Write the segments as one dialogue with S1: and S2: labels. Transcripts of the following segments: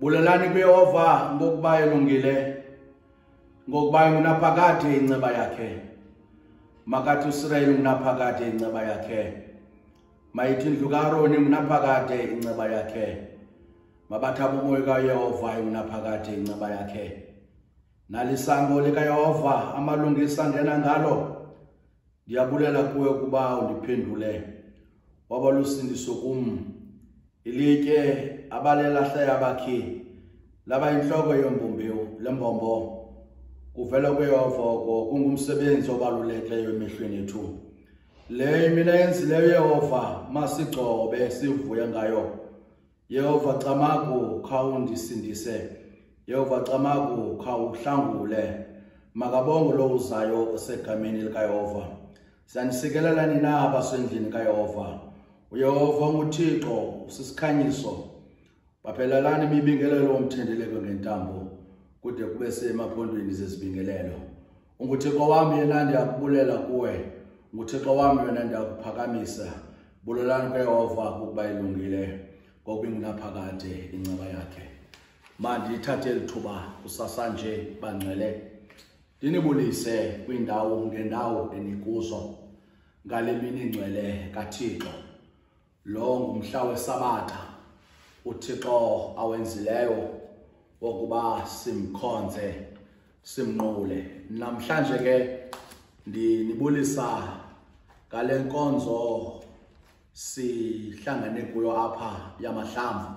S1: Bulelani kuYehova ngokuba elungile, ngokuba ngunaphakade inceba yakhe. Makathi uIsrael ngunaphakade inceba yakhe. Mayithi indlu kaAroni ngunaphakade inceba yakhe. Mabathi umoya kaYehova ngunaphakade inceba yakhe. Nalisango likaYehova amalungisa ngena ngalo. Ndiyabulela kuwe kuba undiphendule. Waba lusindiso kum. Ilitye abalelahle yabakhi laba inhloko yombumbiwo lembombo kuvela kuYehova kungumsebenzi obalulekileyo emehlweni ethu. Le mina yenzileyo Yehova masigcobe sivuye ngayo. Yehova camaku khawundisindise. Yehova camaku khawuhlangule. Makabongo lo uzayo osegameni likaYehova. Siyanisikelela nina abasendlini kaYehova. uYehova nguThixo usisikhanyiso. Baphelelani imibingelelo omthendeleko ngentambo kude kube semaphondweni zezibingelelo. UnguThixo wami yena ndiyakubulela kuwe. UnguThixo wami yena ndiyakuphakamisa. Bulelani kuYehova ukuba ilungile ngokuba ngunaphakade inceba yakhe. Mandithathe lithuba kusasa nje bangcwele. Ndinibulise kwindawo ngendawo enikuzo ngale mini ingcwele kaThixo. Lo ngumhla weSabatha uThixo awenzileyo wokuba simkhonze simnqule. Namhlanje ke ndinibulisa ngale nkonzo sihlangane kuyo apha yamahlamvu.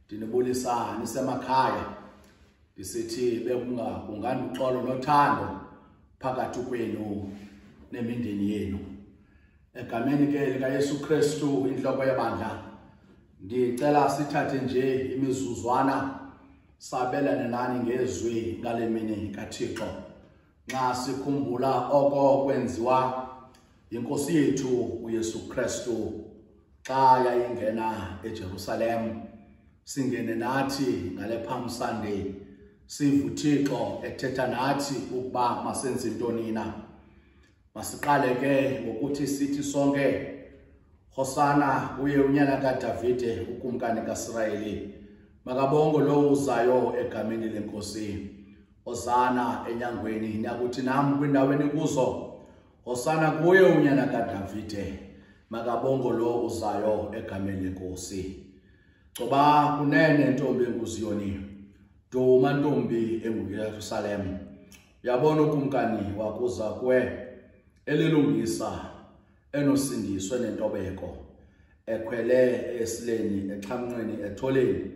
S1: Ndinibulisa nisemakhaya. Disithi bekunganduxolo nothando phakathi kwenu nemindeni yenu. Egameni ke likaYesu Kristu inhloko yebandla ndicela sithathe nje imizuzwana sabelane nani ngezwi ngale mini kaThixo. Nxa sikhumbula oko kwenziwa inkosi yethu uYesu Kristu xa yayingena eJerusalem, singene nathi ngale Palm Sunday. Siva uThixo ethetha nathi ukuba masenze intoni na. Masiqale ke ngokuthi sithi sonke Hosana kuye unyana kaDavide ukumkani kaIsrayeli. Makabongo lo uzayo egameni lenkosi. Hosana enyangweni nakuthi nam kwindawo enikuzo. Hosana kuye unyana kaDavide. Makabongo lo uzayo egameni lenkosi. Coba kunene ntombi enguZiyoni. Duma ntombi enguYerusalem. Uyabona ukumkani wakuza kuwe elilungisa enosindiswe nentobeko ekhwele esileni exhamnqweni etholeni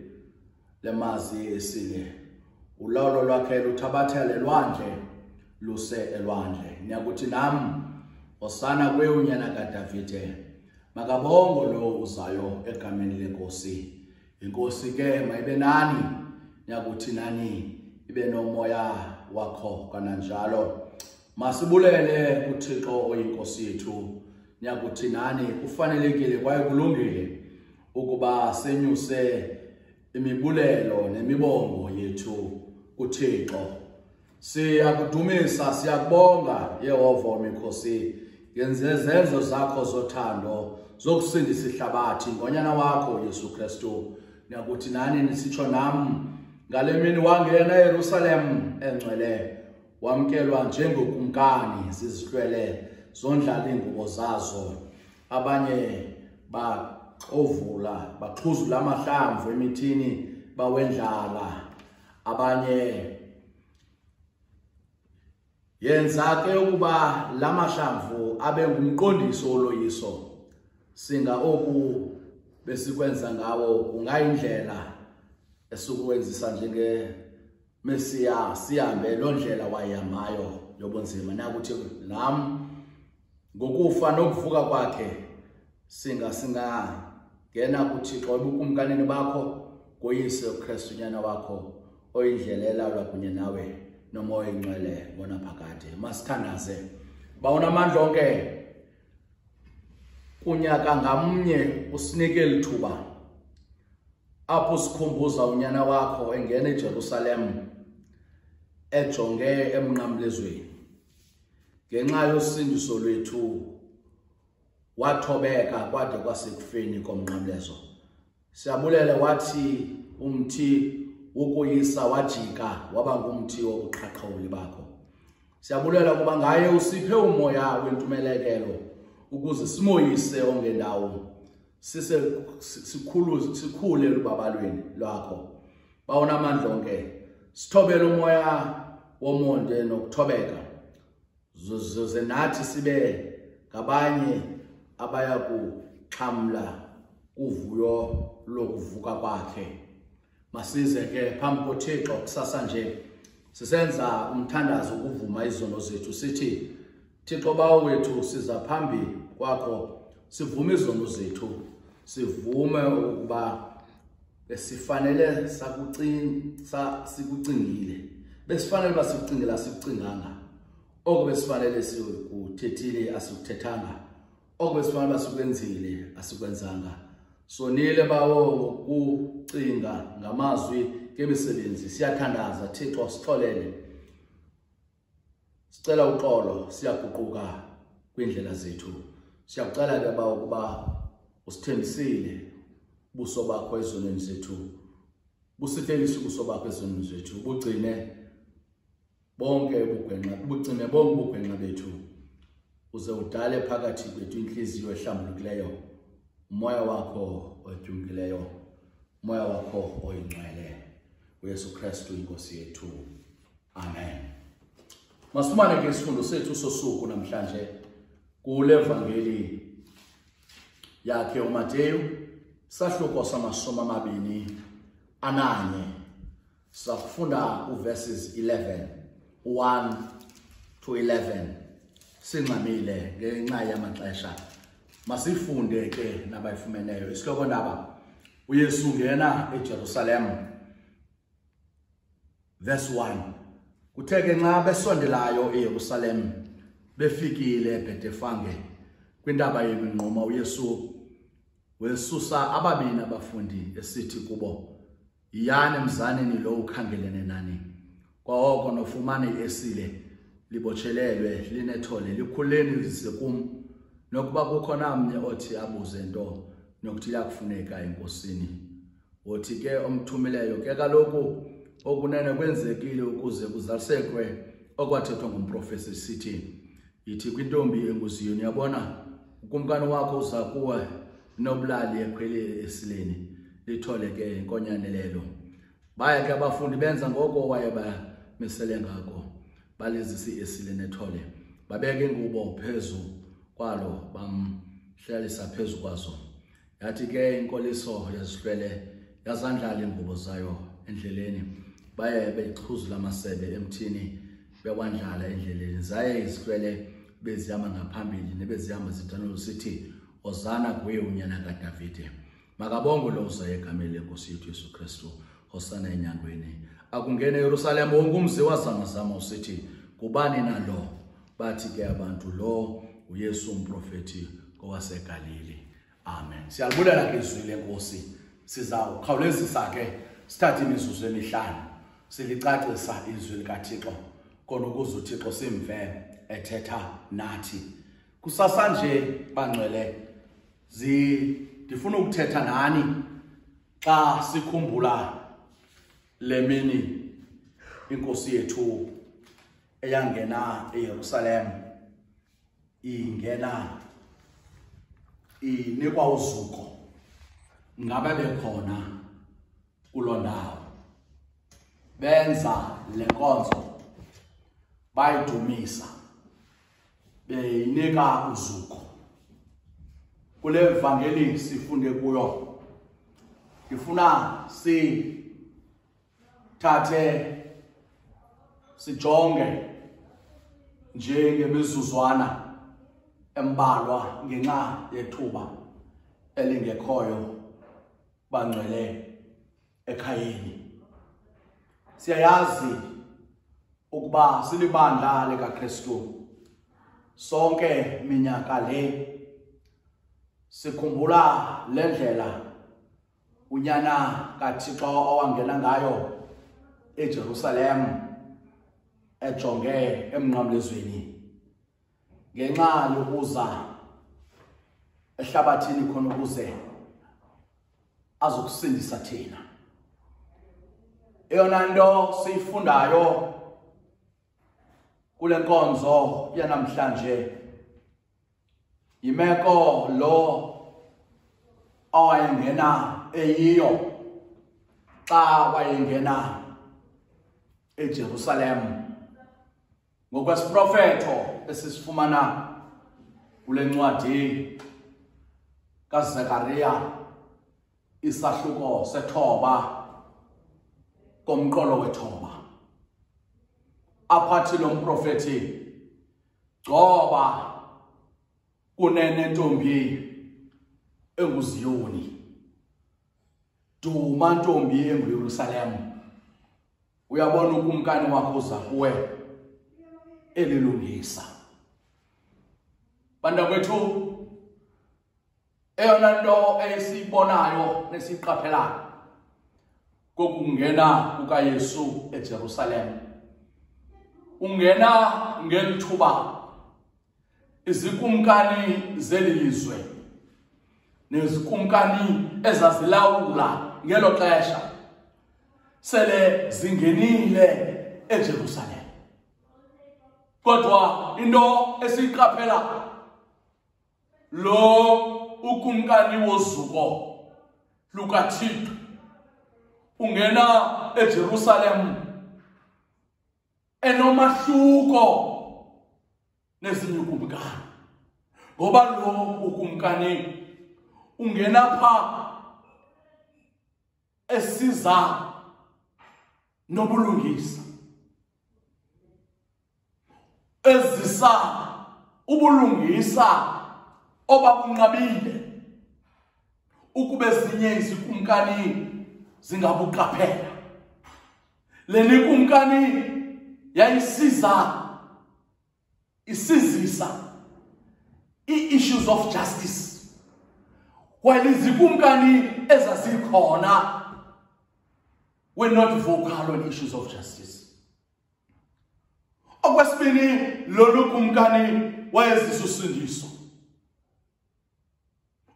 S1: lemazi esile. Ulawulo lwakhe luthabathele lwandle luse elwandle. Niyakuthi nam Hosana kuye unyana kaDavide. Makabongo lo uzayo egameni lenkosi. Inkosi ke mayibe nani. Niyakuthi nani ibe nomoya wakho kananjalo. Masibulele kuThixo oyinkosi yethu. Niyakuthi nani kufanelekile kwaye kulungile ukuba senyuse imibulelo nemibongo yethu kuThixo. Siyakudumisa, siyakubonga Yehova omikhosi yenze zenzo zakho zothando zokusindisa ihlabathi ngonyana wakho Yesu Kristu. Niyakuthi nani nisitsho nam ngale mini wangena eJerusalem engcwele wamkelwa njengokumkani zizihlwele zondlala ingubo zazo. Abanye baxhuzula amahlamvu emithini bawendlala. Abanye yenza ke ukuba lamahlamvu abe ngumqondiso oloyiso. Singa oku besikwenza ngawo kungayindlela esukwenzisa njenge Mesiya sihambe lo ndlela wayihambayo yobunzima. Nakuthi nam ngokufa nokuvuka kwakhe singena kuThixo ebukumkanini bakho ngoyise uKristu unyana wakho oyindlela elalwa kunye nawe nomoya ingcwele ngonaphakade. Masithandaze. Bawona amandla onke kunyaka ngamnye usinike lithuba apho sikhumbuza unyana wakho engena eJerusalem ejonge emnqamlezweni. Ngenxa yosindiso lwethu wathobeka kwade kwasekufeni komnqamlezo. Siyabulela wathi umthi ukuyisa wajika waba ngumthi wokuqhaqholi bakho. Siyabulela kuba ngaye usiphe umoya wentumelekelo ukuze simoyise ongendawo sikhule lubabalweni lwakho. Bawona amandla onke sithobele umoya womonde nokuthobeka zoze nathi sibe ngabanye abaya kuxhamla uvuyo lokuvuka kwakhe. Masize ke phambi koThixo kusasa nje sisenza umthandazo ukuvuma izono zethu sithi Thixo bawo wethu siza phambi kwakho sivume izono zethu sivume ukuba besifanele sikucingile besifanele basikucingela sikucinganga oko besifanele sikuthethile asikuthethanga oko besifanele basikwenzile asikwenzanga sonile bawo ukucinga ngamazwi kemisebenzi siyathandaza Thixo sixolele sicela uxolo siyaguquka kwindlela zethu siyakucela ke bawo kuba usithembisile buso bakho ezonweni zethu busithelise ubuso bakho ezonweni zethu bugcine bonke ubugwenxa bethu uze udale phakathi kwethu inhliziyo ehlambulukileyo umoya wakho otyungileyo umoya wakho oyingcwele uYesu Kristu inkosi yethu amen. Masifumane ke isifundo sethu sosuku namhlanje kule evangeli yakhe uMateyu sahluko sama-21 sakufunda uverses 1 to 11 singxamile ngenxa yamaxesha masifunde ke nabayifumeneyo isihloko ndaba uYesu ngena eJerusalem verse 1 kuthe ke nxa besondelayo eYerusalem befikile eBhetefage kwindaba yeminquma uYesu wesusa ababini abafundi esithi kubo yiyani emzaneni lo ukhangelene nani kwaoko nofumane esile libochelelwe linethole likhuleni lise kum nokuba kukho namnye othi abuze nto nokuthi yakufuneka enkosini othi ke omthumileyo ke kaloku okunene kwenzekile ukuze kuzalisekwe okwathethwa ngumprofeti sithi yithi kwintombi enguziyoni yabona ukumkani wakho uza kuwe nobulali ekhwele esileni lithole ke inkonyane lelo baya ke abafundi benza ngoko waye bamisele ngako balizisi esile nethole babeke ingubo phezu kwalo bamhlalisa phezu kwazo yathi ke inkoliso yazihlwele yazandlala ingubo zayo endleleni baye bexhuzula amasebe emthini bewandlala endleleni zaye izihlwele bezihamba ngaphambili nebezihamba zidana sithi Hosana kuye unyana kaDavide makabongo lo uzayo egameni lenkosi yethu Yesu Kristu Hosana enyangweni akungene eYerusalem wonke umzi wazama usithi kubani nalo bathi ke abantu lo uYesu umprofeti kowaseGalili amen. Siyabulela ke izwi lenkosi sizawukhawulezisa ke sithathe imizuzu emihlanu silicacisa izwi likaThixo khona ukuze uThixo simve ethetha nathi kusasa nje bangcwele ndifuna ukuthetha nani xa sikhumbula lemini inkosi yethu eyangena eYerusalem ingena inikwa uzuko ngabe bekhona kuloo ndawo benza le nkonzo bayidumisa beyinika uzuko kule evangeli sifunde kuyo ngifuna sithathe sijonge njengemizuzwana embalwa ngenxa yethuba elingekhoyo bangcwele ekhayeni. Siyayazi ukuba silibandla likaKristu sonke minyaka le sikhumbula lendlela unyana kaThixo owangena ngayo eJerusalem ejonge emnqamlezweni ngenxa yokuza ehlabathini khona ukuze azokusindisa thina. eyona nto siyifundayo kule nkonzo yanamhlanje yimeko lo awayengena eyiyo xa wayengena eJerusalem ngokwesiprofeto esisifumana kule ncwadi kaZekariya isahluko sethoba komqolo wethoba. Aphathi lo mprofethi, gcoba kunene ntombi enguZiyoni, duma ntombi enguYerusalem, uyabona ukumkani wakho uza kuwe elilungisa. Bantakwethu, eyona nto esiyibonayo nesiyiqaphelayo kokungena kukaYesu eJerusalem, ungena ngelithuba izikumkani zelizwe nezikumkani ezazilawula ngelo xesha sele zingenile eJerusalem. Kodwa into esiyiqaphela, lo ukumkani wozuko lukaThixo ungena eJerusalem enomahluko nezinye ukumkani, ngoba lo ukumkani ungena pha esiza nobulungisa, ezisa ubulungisa obabunqabile ukube ezinye izikumkani zingabuqaphela. Le kumkani isizisa i-issues of justice, while izikumkani ezazikhona were not vocal on issues of justice. Okwesibini, lolu kumkani wayezisa usindiso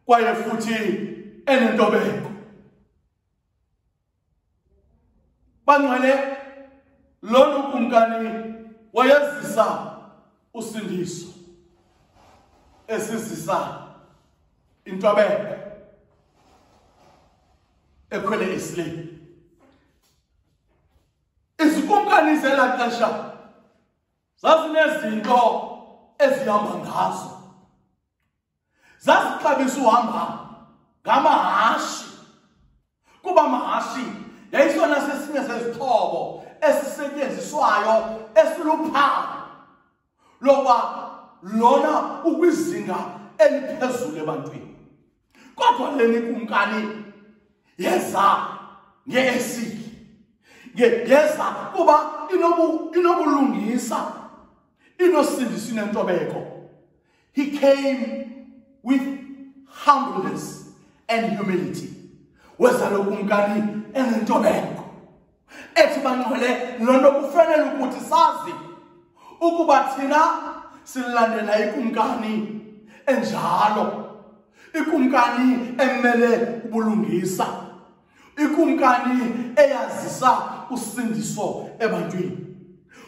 S1: kwaye futhi enentobeko. Bangcwele, lolu kumkani wayezisa usindiso esizisa intobeko ekhwele isileni. Izikumkani zela xesha zazinezinto ezihamba ngazo, zazixabisa uhamba ngamahashi, kuba mahashi yayisona sesinye sezixhobo esisetyenziswayo esiluphawu loba lona ukwizinga eliphezulu ebantwini. Kodwa leni kumkani yeza ngeesiki, yeza kuba inobulungisa, inosindisa, inentobeko. He came with humbleness and humility. Weza lo kumkani enentobeko. Ethi bangcwele, lonto kufanele ukuthi sazi ukuba thina silandela ikumkani enjalo, ikumkani emele ubulungisa, ikumkani eyazisa usindiso ebantwini,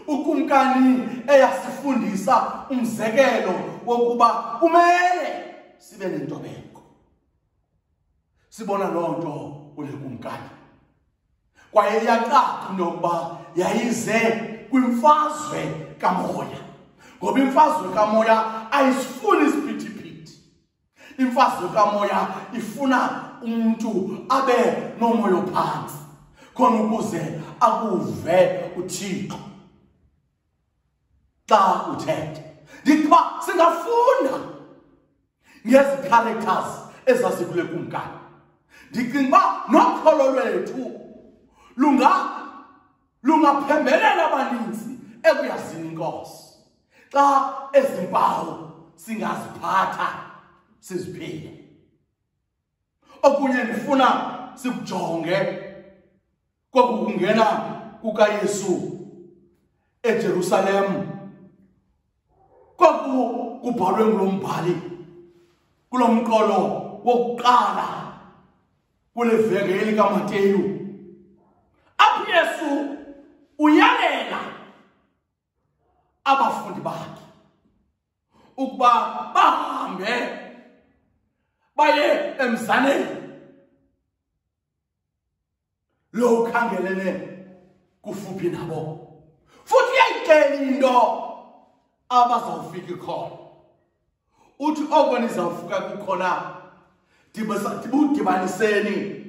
S1: ukumkani eyasifundisa umzekelo wokuba kumele sibe nentobeko. Sibona lonto kule kumkani, kwaye iyacaca into yokuba yayize kwimfazwe kamoya, ngoba imfazwe kamoya ayisifuni isiphithiphithi. Imfazwe kamoya ifuna umuntu abe nomoya phansi khona ukuze akuve uThixo xa uthetha. Ndiba singafunda ngezi characters ezasikule kumkani. Ndicinga uba nokholo lwethu lungaphembelela abaninzi ekuyazini inkosi xa ezimpawu singaziphatha siziphile. Okunye ndifuna sikujonge kokungena kukaYesu eJerusalem. Koku kubhalwe ngulo mbhali kulo mqolo wokuqala kule veki likaMateyu apho Yesu uyalela abafundi bakhe ukuba bahambe baye emzaneni lo ukhangelene kufuphi nabo futhi uyayitshela into abazawufika khona uthi okweni zawufika kukhona dibaniseni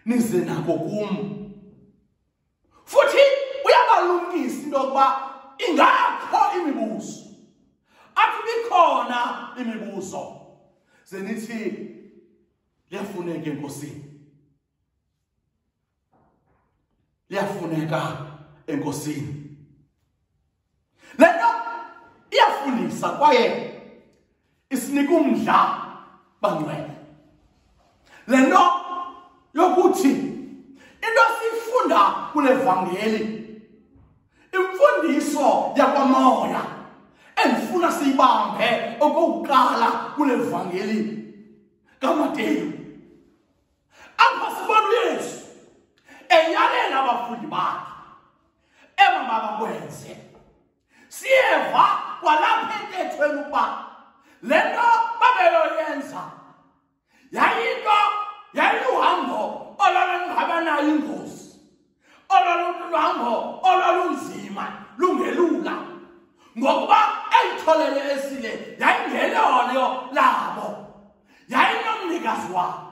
S1: nize nako kum futhi uyabalumkisa into yokuba ingakho imibuzo athi bikhona imibuzo zenithi liyafuneka enkosini liyafuneka enkosini lento iyafundisa kwaye isinika umdla bangcwele lento yokuthi into sifunda kule vangeli imfundiso yakwamoya endifuna siyibambe okokuqala kule vangeli kaMateyu apha sibona uYesu eyalela abafundi bakhe emabakwenze siyeva kwalapha entethweni ukuba lento babeyoyenza yayiluhambo olwalungabanayo ingozi olwaluhambo olwalunzima lungelula ngokuba eyitholele esile yayingelolo labo yayinomnikazi wabo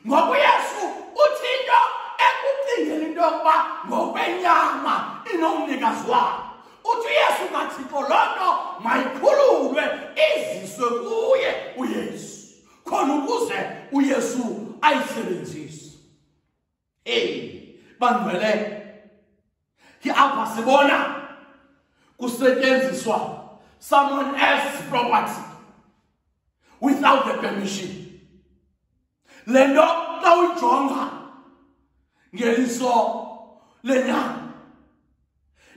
S1: ngoba uYesu uthi into ekucingela into yokuba ngokwenyama inomnikazi wabo uthi uYesu kaThixo lonto mayikhululwe iziswe kuye uYesu khona ukuze uYesu ayisebenzise bangcwele apha sibona kusetyenziswa someone else's property without the permission lento xa uyijonga ngeliso lenyama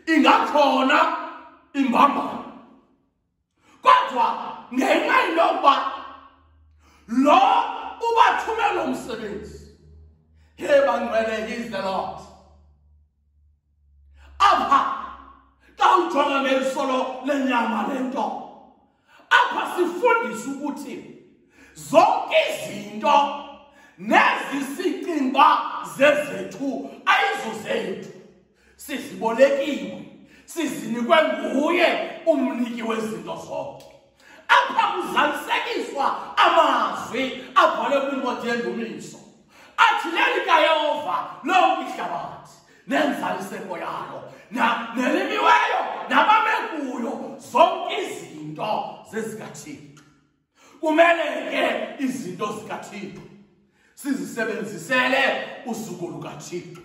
S1: ingakhona imbambano kodwa ngenxa yokuba lo ubathumela umsebenzi bangcwele he is the Lord apha xa ujonga ngelisolo lenyama lento apha sifundisa ukuthi zonke izinto nezisicinga zezethu ayizuzethu sizibolekiwe sizinikwe nguye umniki wezinto zonke apha kuzalisekiswa amazwi abhalwe kwincwadi yendumiso athi leli kaYehova lonke ihlabathi nenzaliseko yalo nelimiweyo nabame kuyo zonke izinto zezikaThixo kumele ke izinto zikaThixo sizisebenzisele usuku lukaThixo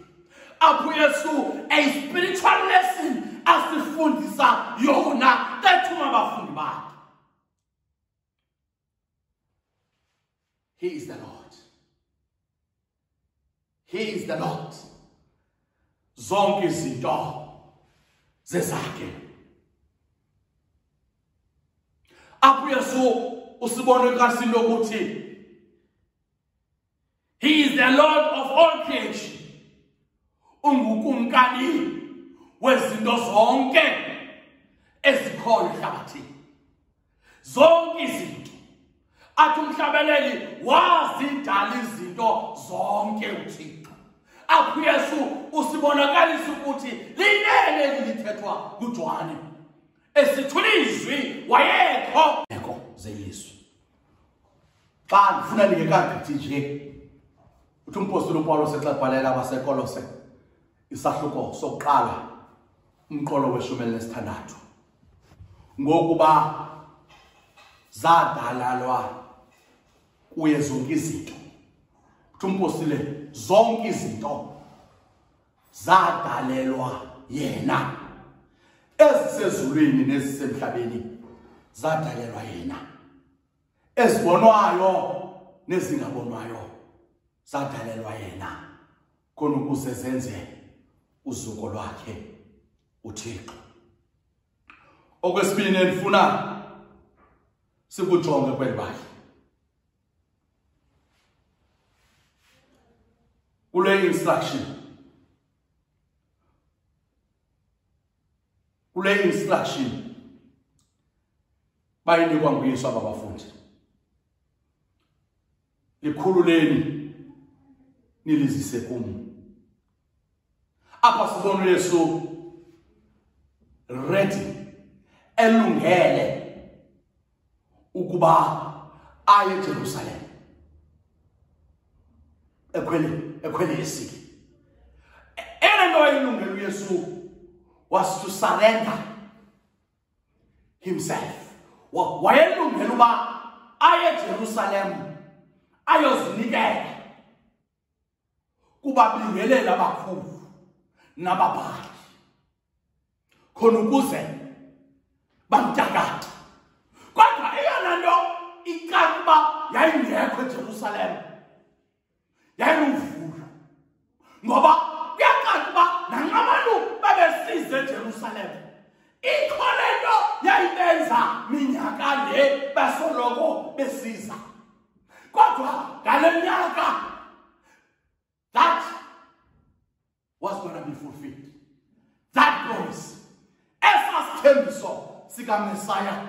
S1: apho uYesu a spiritual lesson asifundisa yona tethuma abafundi bakhe he is the Lord he is the Lord zonke izinto zezakhe apho uYesu usibone kasinto ukuthi he is the Lord of all creation ungukumkani wezinto zonke ezikhoyo ehlabathini zonke izinto athi umhlabeleli wazidala izinto zonke uThixo apho uYesu usibonakalisa ukuthi linene lithethwa kuJohane esithula izwi wayekho zeYesu xa ndifuna ndingekagqithi nje uthi umpostoli uPawulos xa ebhalela abaseKolose isahluko sokuqala umqolo we-16 ngokuba zadalalwa kuye zonke izinto uthi umpostoli zonke izinto zadalelwa yena ezisezulwini nezisemhlabeni zadalelwa yena ezibonwayo nezingabonwayo zadalelwa yena khona ukuze zenze uzuko lwakhe uThixo okwesibini endifuna sikujonge kweli bali kule instruction kule instruction bayinikwa nguyise ababafundi. Likhululeni nilizise kum. Apha sibona Yesu ready elungele ukuba aye eJerusalem. Ekweli esiki. Into elungele uYesu was to surrender himself. Wayelungele uba aye eJerusalem ayozinikela kubabingelela abakhulu nababhali khona ukuze bamtyakathe. Kodwa eyona nto ikakuba yayingekho eJerusalem yayivulo, ngoba kuyacaca uba nangabantu babesize eJerusalem ikhona nto yayibenza minyaka le basoloko besiza. Kodwa ngale nyaka that was going to be fulfilled. That promise. Esasithembiso sika Messiah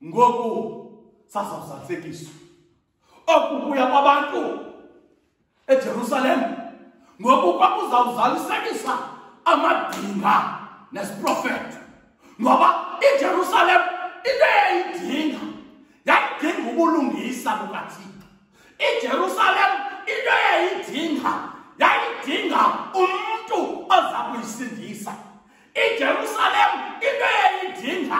S1: ngoku sasawusasekiswa. Okubuya kwabantu eJerusalem ngoku kwakuzawuzalisekisa amadinga nesiprofeto. Ngoba iJerusalem into yayidinga ubulungisa bukaThixo. iJerusalem into yayidinga umuntu oza kuyisindisa. iJerusalem into yayidinga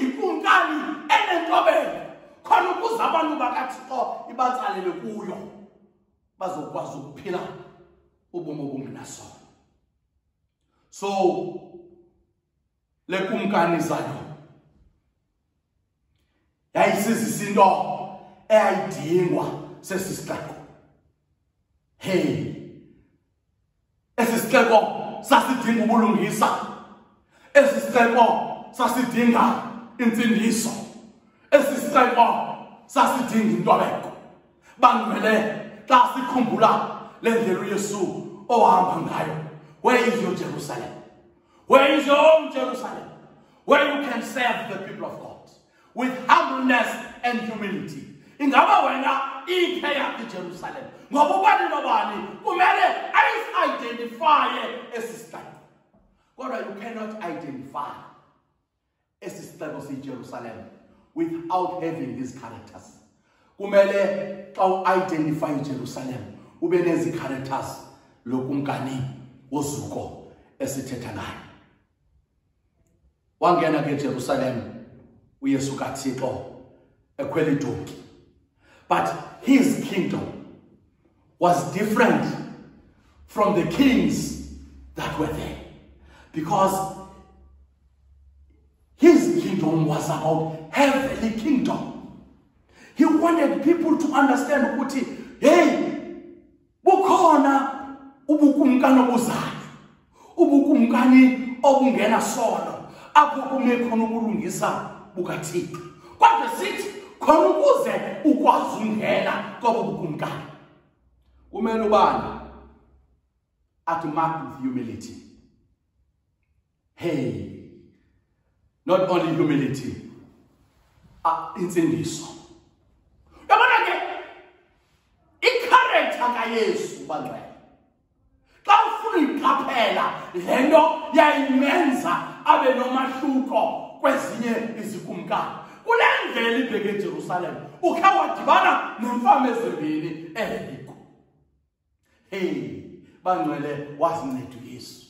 S1: ikumkani enentobeko khona ukuze abantu bakaThixo ibatsalele kuyo bazokwazi ukuphila ubomi obungenasono. So le kumkani zayo yayisizisa into eyayidingwa sesisixeko. Hey, esisixeko sasidinga ubulungisa. Esisixeko sasidinga intsindiso. Esisixeko sasidinga intobeko. Bangcwele xa sikhumbula le ndlela uYesu ohamba ngayo. Where is your Jerusalem? Where is your own Jerusalem? Where you can serve the people of God with humbleness and humility. Ingaba wena iphe yakhe Jerusalem. Ngoba ubani nobani kumele identify esisixeko. Kodwa you cannot identify esisixeko seJerusalem without having these characters. Kumele xa identify Jerusalem ube nezi characters lokumkani wozuko esithetha ngayo. Wangena ke Jerusalem uYesu kaThixo ekhwela idonki. But his kingdom was different from the kings that were there, because his kingdom was about heavenly kingdom. He wanted people to understand ukuthi hey, bukhona ubukumkani obuzayo, ubukumkani obungena sono apho kume khona ukulungisa bukaThixo. Kodwa sithi khona ukuze ukwazi ungena kobo bukumkani kumele ubani at mark with humility. Hey, not only humility, intsindiso. Yabona ke i-character kaYesu bangcwele xa ufuna iqaphela lento yayimenza abe nomahluko kwezinye izikumkani. Kule ndlela ibheke eJerusalem ukhe wadibana nemfama ezimbini eliko. Hey, bangcwele wazinceda uYesu.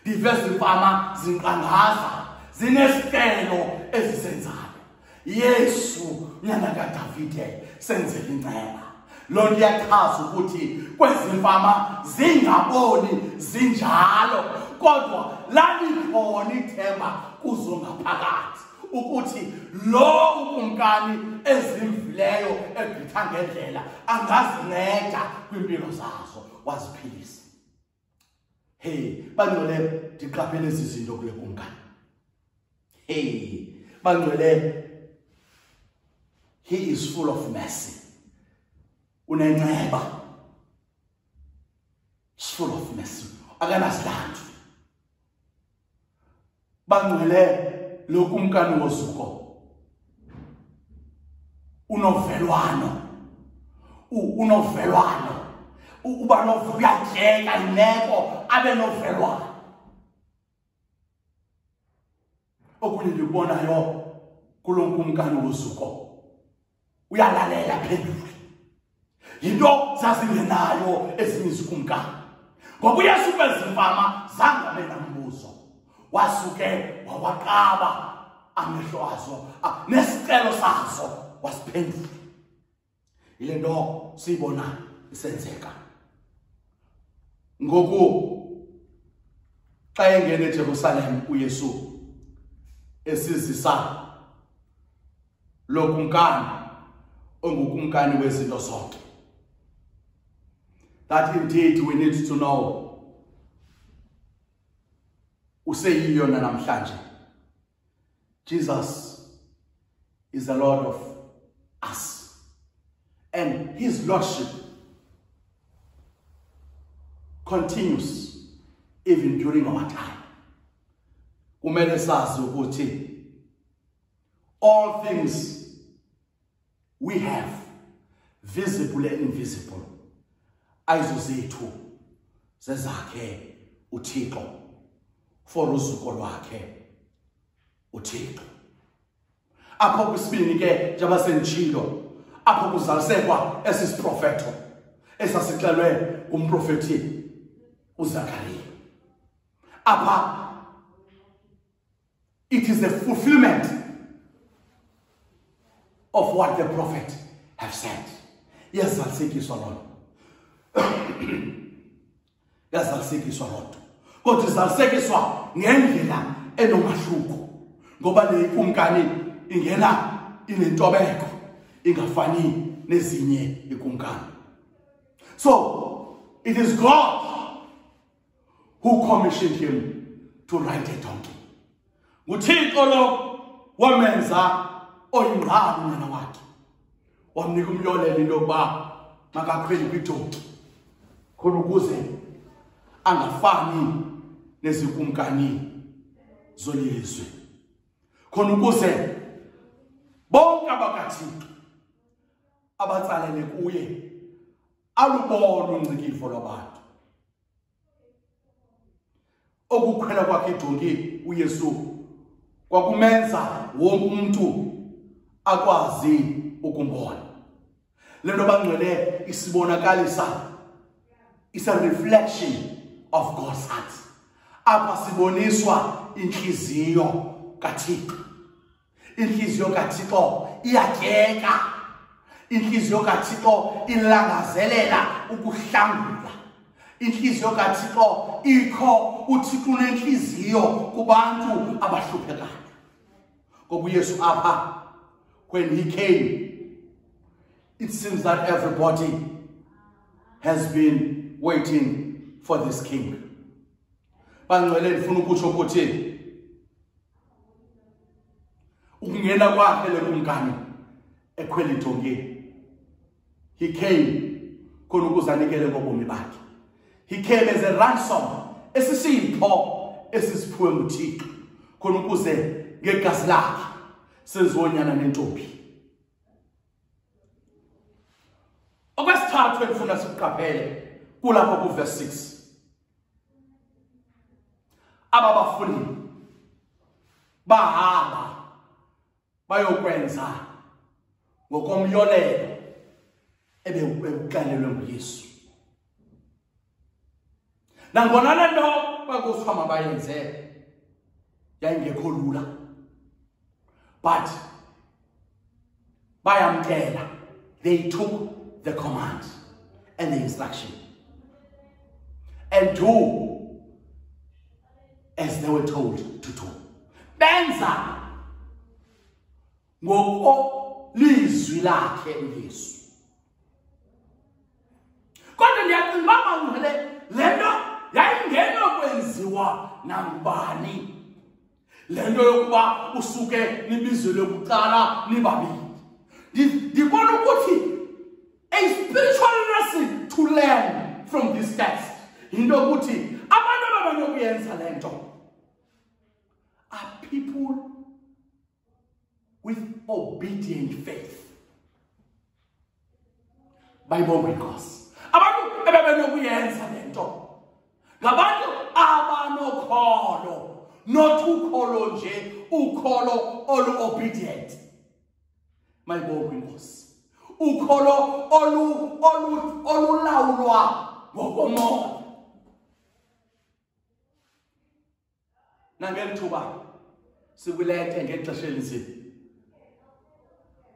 S1: Diverse imfama zinqangaza zinesicelo ezisenzayo. Yesu nyana kaDavide senzele inceba. Lo nto iyachaza ukuthi kwezi mfama zingaboni zinjalo, kodwa lalikhona ithemba kuzo ngaphakathi ukuthi lo ukumkani ezimvileyo egqitha ngendlela angazinceda kwimpilo zazo waziphilisa. Hey, bangcwele ndiqaphele ezi zinto kule kumkani. Hey, bangcwele, he is full of mercy. Unenceba. He's full of mercy. Akanasihlantu. bangcwele lo kumkani wosuko unovelwano uba novuyatyeka imeko abe novelwano. Okunye ndikubonayo kulo kumkani wosuko uyalalela phendule. Yinto zazingenayo ezinye izikumkani. Ngoba uYesu kwezimfama zange abe nambuzo. Wasuke wawaqaba amehlo azo nesicelo sazo wasiphendula. Ile nto siyibona isenzeka. Ngoku xa engene eJerusalem uYesu esizisa lo kumkani ongukumkani wezinto zonke. That indeed we need to know. Useyiyo namhlanje. Jesus is the Lord of us. And his lordship continues even during our time. Kumele sazi ukuthi all things we have, visible and invisible, ayizozethu zezakhe uThixo for uzuko lwakhe uThixo. Apho kusibini ke njengoba senditshilo, apho kuzalisekwa esisiprofeto esasixelwe kumprofethi uZakhariya. Apha it is the fulfillment of what the prophet have said. Yes, zalisekiswa lona. Yazalisekiswa lona. Kodwa zalisekiswa ngendlela enomahluko. Ngoba le kumkani ingena inentobeko ingafani nezinye ikumkani. So it is God who commissioned him to ride a donkey. nguThixo lo wamenza oyingqaba unyana wakhe. Wamnika umyolelo into yokuba makakhwele kwidonki khona ukuze angafani nezikumkani zolizwe. Khona ukuze bonke abakaThixo abatsalele kuye alubone uncikifo lwabantu. Okukhwela kwakhe idonki uYesu kwakumenza wonke umuntu akwazi ukumbona. Lento bangcwele isibonakalisa is a reflection of God's heart. Apha siboniswa inhliziyo kaThixo. Inhliziyo kaThixo iyatyeka. Inhliziyo kaThixo ilangazelela ukuhlangula. Inhliziyo kaThixo ikho uThixo unenhliziyo kubantu abahluphekayo. Ngoba uYesu apha when he came, it seems that everybody has been waiting for this king. Bangcwele ndifuna ukutsho ukuthi ukungena kwakhe le kumkani ekhwela idonki, he came khona ukuze anikele ngobomi bakhe. He came as a ransom esisipho esisiphiwe nguThixo khona ukuze ngegazi lakhe sezonyana nentombi. Okwesithathu endifuna sikuqaphele kulapho ku verse 6. Aba bafundi bahamba bayokwenza ngokomyolelo ebewukalelwe nguYesu. Nangona lento bakusifama bayenze yayingekho lula, but bayamkela. They took the command and the instruction and do as they were told to do. Benza ngoko lizwi lakhe uYesu. Kodwa ndiyacinga bangcwele lento yayingenokwenziwa nangubani. Lento yokuba usuke nibizelwe kuqala nibabili. Ndibona ukuthi a spiritual lesson to learn from this text. Into ukuthi abantu abanokuyenza lento people with obedient faith. Bayibonga inkosi. Abantu ebebenokuyenza lento. Ngabantu abanokholo, not ukholo nje, ukholo olu-obedient. Bayibonga inkosi. Ukholo olulawulwa ngokomoya. Nangelithuba sikulethe ngexesha elinzima.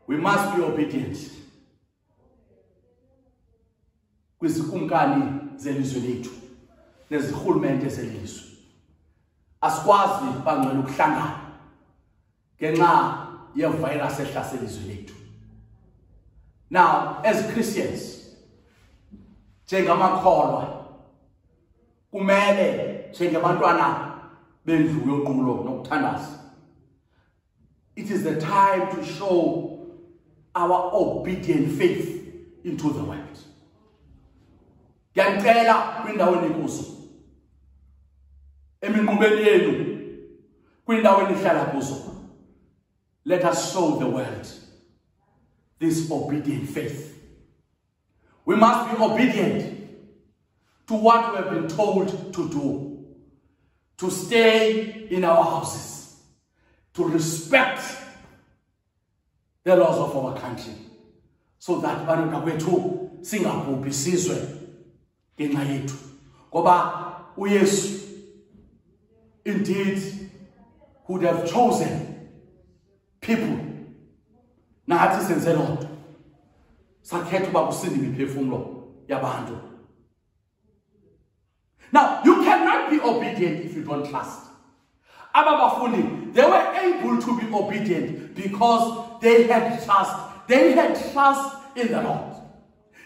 S1: We must be obedient. Kwizikumkani zelizwe lethu nezirhulumente zelizwe. Asikwazi bangcwele ukuhlangana ngenxa yevirus ehlasela izwe lethu. Now, as Christians, njengamakholwa kumele njengabantwana bendlu yoqulo nokuthandaza, it is the time to show our obedient faith into the world. Ngiyacela kwindawo enikuzo, eminqubeni yenu, kwindawo enihlala kuzo, let us show the world this obedient faith. We must be obedient to what we have been told to do, to stay in our houses, to respect the laws of our country, so that abantwana bethu singabhubhi sizwe ngenxa yethu. Ngoba uYesu indeed would have chosen people. Nathi senze loo nto. Sakhetha uba kusinde imiphefumulo yabantu. Now, you cannot be obedient if you don't trust. Ababafundi, they were able to be obedient because they had trust. They had trust in the Lord.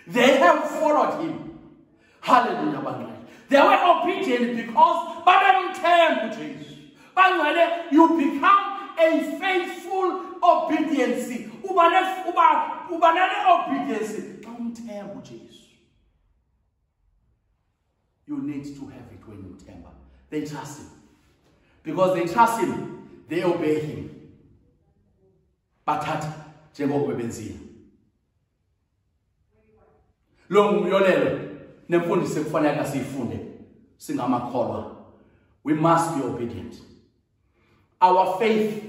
S1: They have followed him. Hallelujah. They were obedient because you become a faithful obedience. You need to have it when you temper. They trust him. Because they trust him, they obey him. Bathatha njengoba bebenzile. Lo ngumyolelo nemfundiso ekufanele siyifunde singamakholwa. We must be obedient. Our faith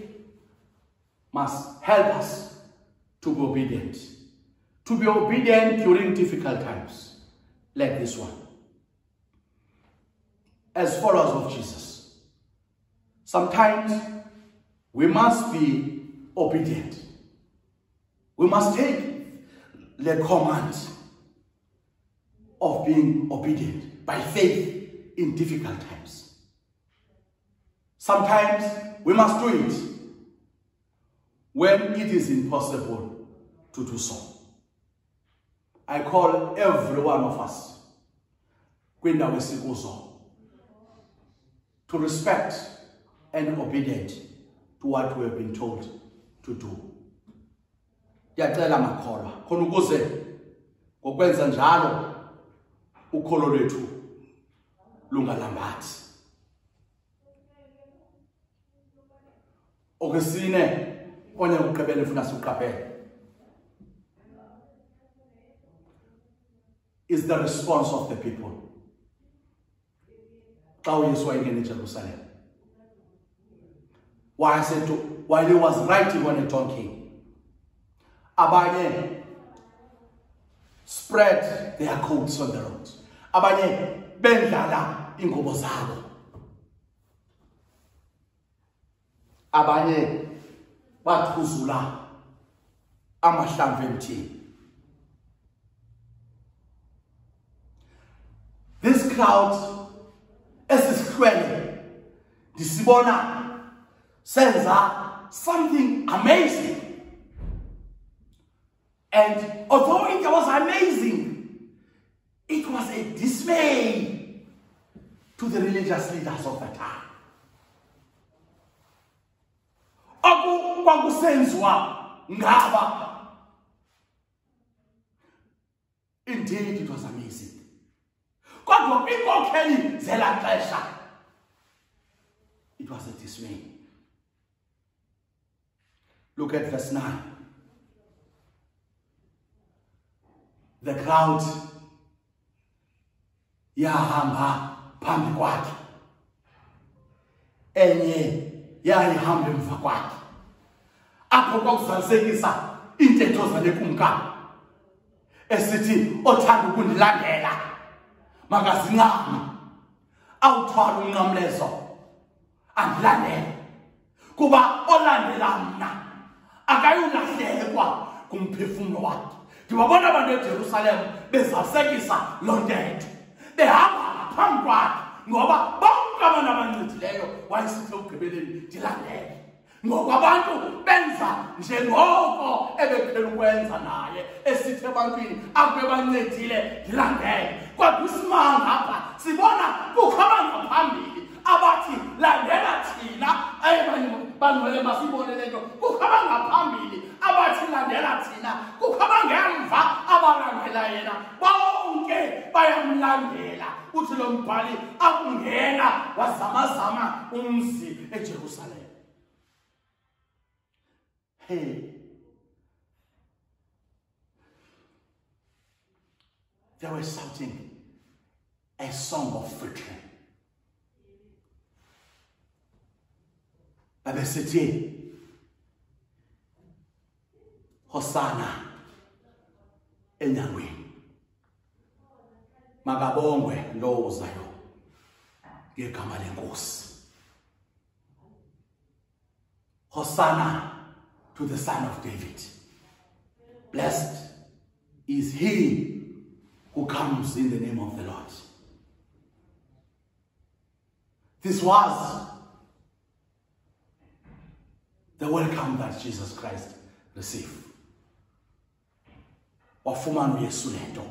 S1: must help us to be obedient. To be obedient during difficult times like this one. As followers of Jesus, sometimes we must be obedient. We must take the command of being obedient by faith in difficult times. Sometimes we must do it when it is impossible to do so. I call every one of us to respect and obedient to what we have been told to do. Ngiyacela makholwa khona ukuze ngokwenza njalo ukholo lwethu lungalambathi. Okwesine onye ukuqhubela ufuna siqaphele is the response of the people. Xa uYesu wayengena eJerusalem, while he was riding on a donkey, abanye spread their coats on the road. Abanye bendlala ingubo zabo. Abanye bathuzula amahlamvu emthini. This crowd esisihlwele disibona senza something amazing. And although it was amazing, it was a dismay to the religious leaders of the time. Indeed, it was amazing. It was a dismay. Look at verse 9. The crowd yahamba phambi kwakhe, enye yayihamba emva kwakhe. Apho kwakuzalisekisa intetho zale kumkani esithi othanda ukundilandela makazincame, awuthwala unqamlezo andilandele, kuba olandela mna akayulahlekwa kumphefumlo wakhe. Ndibabona abantu eJerusalem bezalisekisa loo ntetho, behamba phambi kwakhe, ngoba bonke abantu abancedileyo wayesithi ekugqibeleni ndilandele. Ngoku abantu benza njengoko ebephela ukwenza naye, esithi ebantwini akube bancedile ndilandele. Kodwa isimanga apha sibona kukho abangaphambili abathi landela thina. Bangcwele masibone le nto, kukho abangaphambili abathi landela thina, kukho abangemva abalandela yena, bonke bayamlandela. Uthi lo mbhali akungena wazamazama umzi eJerusalem. Hey, they were shouting a song of victory. Babesithi, Hosanna enyangweni, makabongwe lo uzayo ngegama lenkosi. Hosanna to the Son of David. Blessed is he who comes in the name of the Lord. This was the welcome that Jesus Christ received. Wafumana Yesu lento.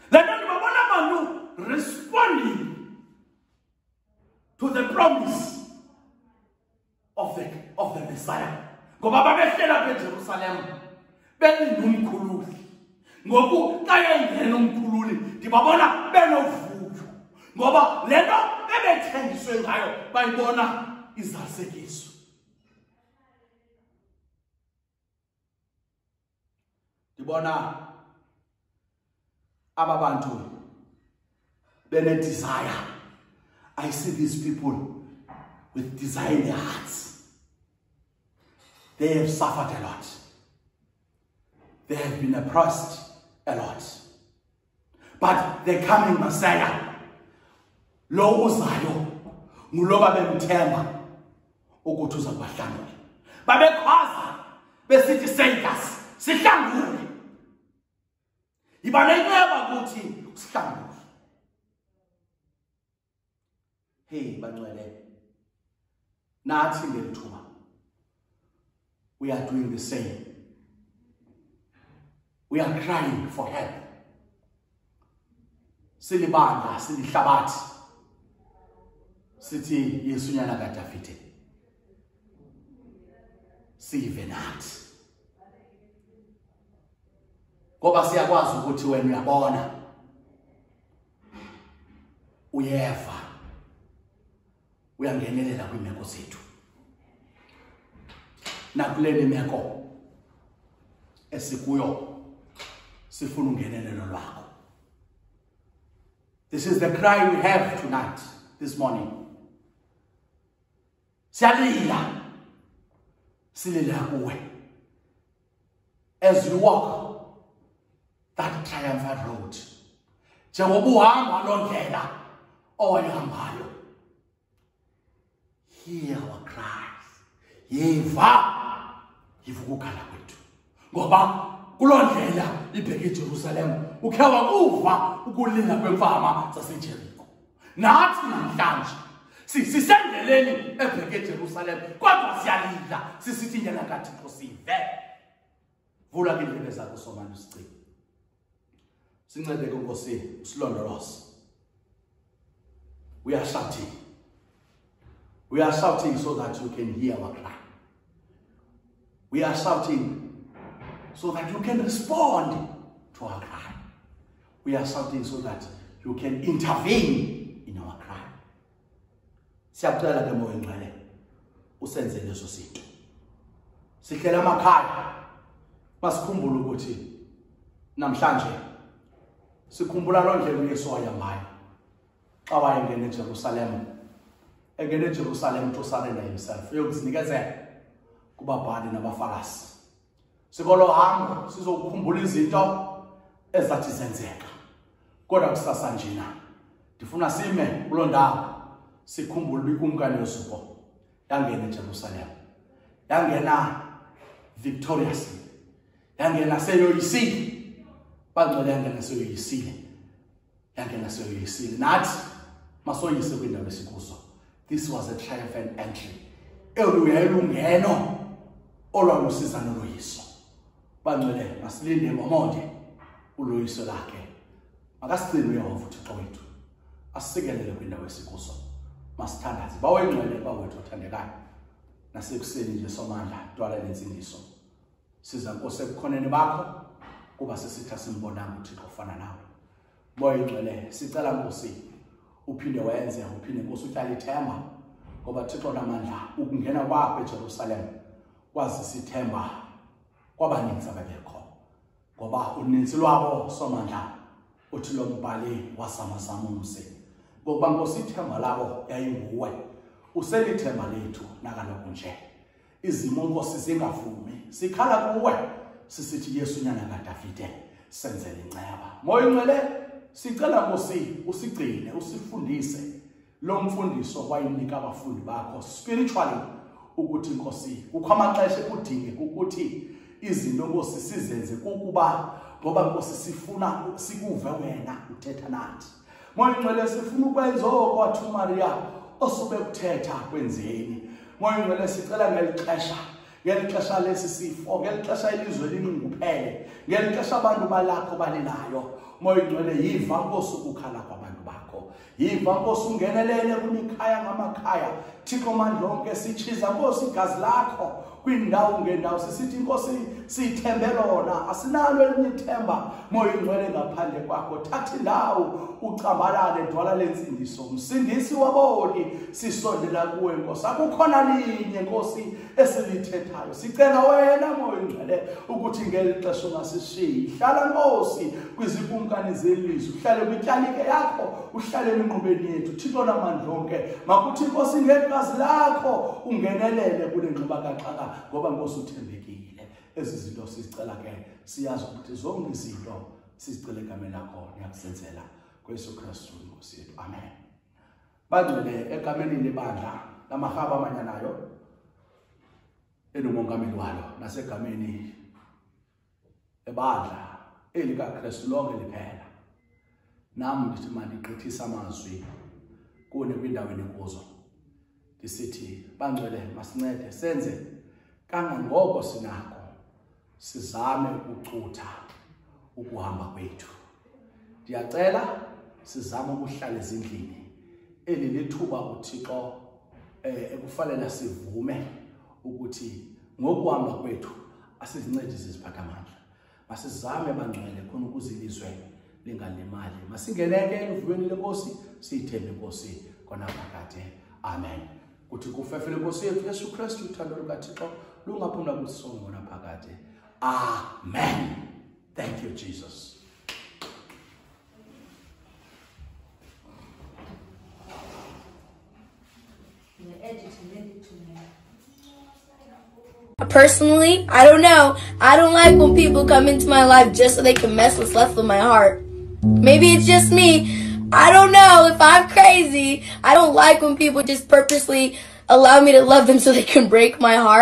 S1: Then babona abantu responding to the promise of the Messiah. Ngoba babehlela eJerusalem belinumkhululi. Ngoku xa yengena umkhululi ndibabona benovuyo. Ngoba lento bebethengiswe ngayo bayibona izalisekiswa. Ndibona aba bantu bene desire. I see these people with desire in their hearts. They have suffered a lot. They have been oppressed a lot. But the coming Messiah, lo uzayo, nguloba bemthemba ukuthi uza kubahlangula. Babekhwaza besithi Saviors, sihlangule. Ibanekeba ukuthi usihlangule. Hey bangcwele, nathi ngelithuba, we are doing the same. We are crying for help. Silibanga, silihlabathi. Sithi Yesunyana kaDavide. Sive nathi. Ngoba siyakwazi ukuthi wena uyabona. Uyeva. Uyangenelela kwimeko zethu. Nakuleli meko esikuyo sifuna ungenelelo lwakho. This is the cry we have tonight, this morning. Siyalila, silila kuwe. As you walk that triumphant road, njengoba uhamba loo ndlela owayihambayo, hear our cries. Yiva ukukhala kwethu. Ngoba kuloo ndlela ibheke eJerusalem ukhe wakuva ukulila kwemfama zaseJeriko. Nathi namhlanje sisendleleni ebheke eJerusalem, kodwa siyalila sisithi nyana kaThixo sive. Vula ke indlebe zakho somanje sicike. Sincede ke Nkosi usilondoloze. We are shouting. We are shouting so that you can hear our cry. We are shouting so that you can respond to our cry. We are shouting so that you can intervene in our cry. Siyacela ke moya ngcwele usenze lezo zinto. Sihlela emakhaya masikhumbule ukuthi namhlanje sikhumbula lo ndlela uYesu wayahambayo xa wayengena eJerusalem. Engene eJerusalem to surrender himself uyokuzinikezela kubabhali nabaFarisi. Sikolo hambo sizokukhumbula izinto ezathi zenzeka. Kodwa kusasa njena ndifuna sime kuloo ndawo sikhumbule ikumkani yosuku yangena eJerusalem. Yangena victoriously. Yangena seyoyisile. Bangcwele yangena seyoyisile. Yangena seyoyisile. Nathi masoyise kwindawo esikuso. This was a triumphant entry. Elungeno olwalusiza noloyiso. Bangcwele masilinde ngomonde uloyiso lakhe. Makasicine uYehova uThixo wethu. Asikelele kwindawo esikuso. Masithandaze bawengcwele bawethu othandekayo. Nasekuseni nje somandla twala lensindiso. Siza Nkosi ekukhoneni bakho kuba sesitha simbonanga uThixo ofana nawe. Moya ingcwele sicela Nkosi uphinde wenze uphinde Nkosi uhlale ithemba ngoba Thixo namandla ukungena kwakho eJerusalem kwazi sithemba kwabaninzi abekho ngoba uninzi lwabo somandla uthi lo mbhali wasamazama umse ngoba Nkosi ithemba labo yayinguwe. Uselithemba lethu nakaloku nje izimo Nkosi zingavumi sikhala kuwe sisithi Yesu nyana kaDavide senzele inceba. Moya ingcwele sicela Nkosi usigcine usifundise lo mfundiso kwayinika abafundi bakho spiritually ukuthi Nkosi kukho amaxesha ekudinge ukuthi izinto Nkosi sizenze kukuba ngoba Nkosi sifuna sikuve wena uthetha nathi. Moya ingcwele sifuna ukwenza okwathi uMaria osube kuthetha kwenzeni. Moya ingcwele sicela ngelixesha lesi sifo ngelixesha ilizwe linquphele ngelixesha abantu balakho balelayo. Moya ingcwele yiva Nkosi ukukhala kwabantu bakho. Yiva Nkosi ungenelele kwimikhaya ngamakhaya. Thixo mandla onke sichiza Nkosi igazi lakho kwindawo ngendawo sisithi Nkosi sithembe lona asinalo elinye ithemba. Moya ingcwele ngaphandle kwakho thatha indawo ucambalale dwala lensindiso msindisi waboni sisondela kuwe Nkosi. Akukhona linye Nkosi esilithethayo sicela wena moya ingcwele ukuthi ngelixesha ungasishiyi. Hlala Nkosi kwizikumkani zelizwe uhlale kwityalike yakho uhlale eminqubeni yethu. Thixo namandla onke makuthi Nkosi ngegazi lakho ungenelele kule ngxuba kaxaka ngoba Nkosi uthembekile. Ezi zinto sizicela ke siyazi ukuthi zonke izinto sizicela egameni lakho niyakuzenzela kuYesu Kristu Nkosi yethu. Amen. Bangcwele egameni lebandla lamahaba amanyanayo enumongameli walo nasegameni ebandla elika Kristu lonke liphela. Nami ndithi mandigqithisa amazwi kune kwindaweni kuzo. Ndisithi bangcwele masincede senze kangangoko sinako sizame ukucutha ukuhamba kwethu. Ndiyacela sizame ukuhlala ezindlini. Eli lithuba uThixo ekufanele sivume ukuthi ngokuhamba kwethu asizincedise iziphatha amandla. Masizame bangcwele khona ukuze ilizwe lingalimali. Masingeneke eluvukweni lenkosi siyithembe inkosi kona phakade. Amen. Kuthi kufefele Nkosi yethu Yesu Kristu uthando lukaThixo lungaphumla kusongo naphakade. Amen. Thank you Jesus.
S2: Personally, I don't know. I don't like when people come into my life just so they can mess what's left of my heart. Maybe it's just me. I don't know if I'm crazy. I don't like when people just purposely allow me to love them so they can break my heart.